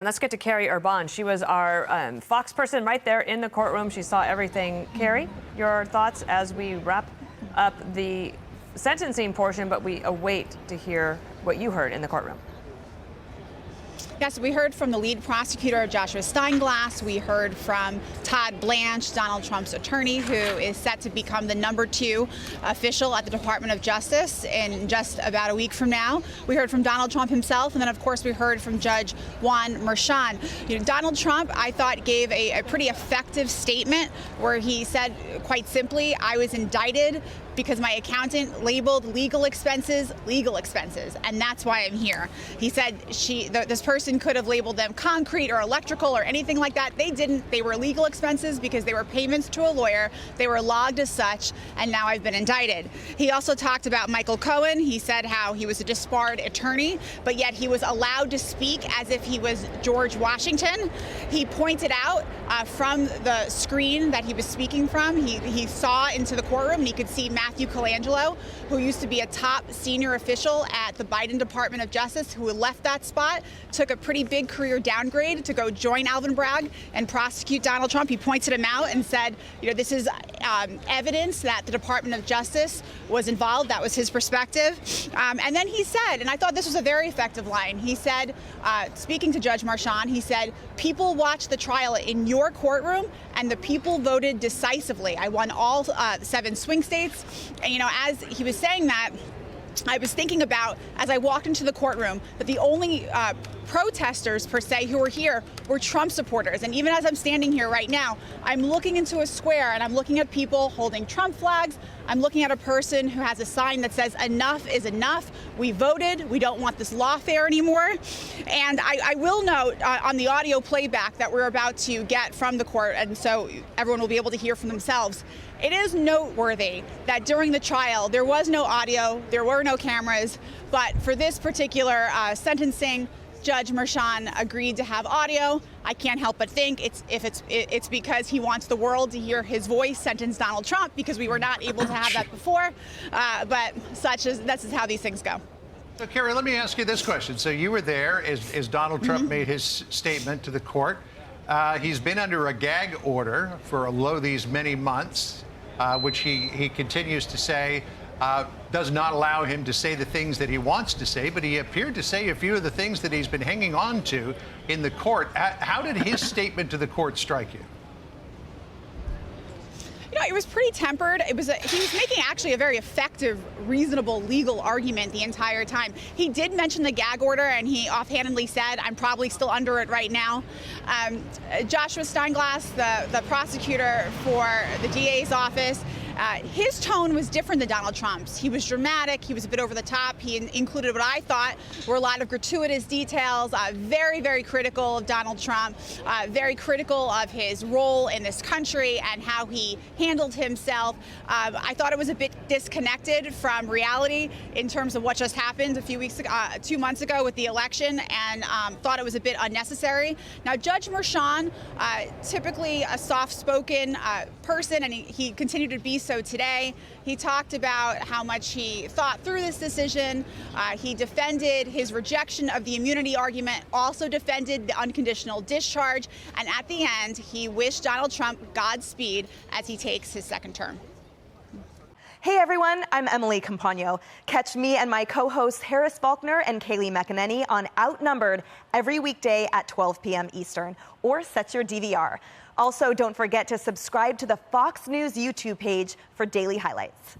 Let's get to Carrie Urban. She was our Fox person right there in the courtroom. She saw everything. Carrie, your thoughts as we wrap up the sentencing portion, but we await to hear what you heard in the courtroom. Yes, we heard from the lead prosecutor, Joshua Steinglass. We heard from Todd Blanche, Donald Trump's attorney, who is set to become the #2 official at the Department of Justice in just about a week from now. We heard from Donald Trump himself, and then, of course, we heard from Judge Juan Merchan. Donald Trump, I thought, gave a pretty effective statement where he said, quite simply, I was indicted because my accountant labeled legal expenses, and that's why I'm here. He said this person could have labeled them concrete or electrical or anything like that. They didn't. They were legal expenses because they were payments to a lawyer. They were logged as such, and now I've been indicted. He also talked about Michael Cohen. He said how he was a disbarred attorney, but yet he was allowed to speak as if he was George Washington. He pointed out from the screen that he was speaking from, he saw into the courtroom, and he could see Matthew Colangelo, who used to be a top senior official at the Biden Department of Justice, who left that spot, took a pretty big career downgrade to go join Alvin Bragg and prosecute Donald Trump. He pointed him out and said, this is evidence that the Department of Justice was involved. That was his perspective. And then he said, and I thought this was a very effective line, he said, speaking to Judge Merchan, he said, people watched the trial in your courtroom and the people voted decisively. I won all 7 swing states. And, as he was saying that, I was thinking about, as I walked into the courtroom, that the only protesters, per se, who were here were Trump supporters. And even as I'm standing here right now, I'm looking into a square and I'm looking at people holding Trump flags. I'm looking at a person who has a sign that says, enough is enough. We voted. We don't want this lawfare anymore. And I will note on the audio playback that we're about to get from the court, and so everyone will be able to hear for themselves, it is noteworthy that during the trial, there was no audio, there were no cameras, but for this particular sentencing, Judge Merchan agreed to have audio. I can't help but think it's because he wants the world to hear his voice sentence Donald Trump, because we were not able to have that before, but this is how these things go. So, Carrie, let me ask you this question. So you were there as Donald Trump made his statement to the court. He's been under a gag order for these many months, which he continues to say does not allow him to say the things that he wants to say, but he appeared to say a few of the things that he's been hanging on to in the court. How did his statement to the court strike you? It was pretty tempered. He was making actually a very effective, reasonable legal argument the entire time. He did mention the gag order, and he offhandedly said, I'm probably still under it right now. Joshua Steinglass, the prosecutor for the DA's office, his tone was different than Donald Trump's. He was dramatic. He was a bit over the top. He included what I thought were a lot of gratuitous details, very, very critical of Donald Trump, very critical of his role in this country and how he handled himself. I thought it was a bit disconnected from reality in terms of what just happened a few weeks ago, 2 months ago with the election, and thought it was a bit unnecessary. Now, Judge Merchan, typically a soft-spoken person, and he continued to be so today. He talked about how much he thought through this decision. He defended his rejection of the immunity argument, also defended the unconditional discharge, and at the end, he wished Donald Trump Godspeed as he takes his second term. Hey everyone, I'm Emily Campagno. Catch me and my co-hosts Harris Faulkner and Kaylee McEnany on Outnumbered every weekday at 12 p.m. Eastern, or set your DVR. Also, don't forget to subscribe to the Fox News YouTube page for daily highlights.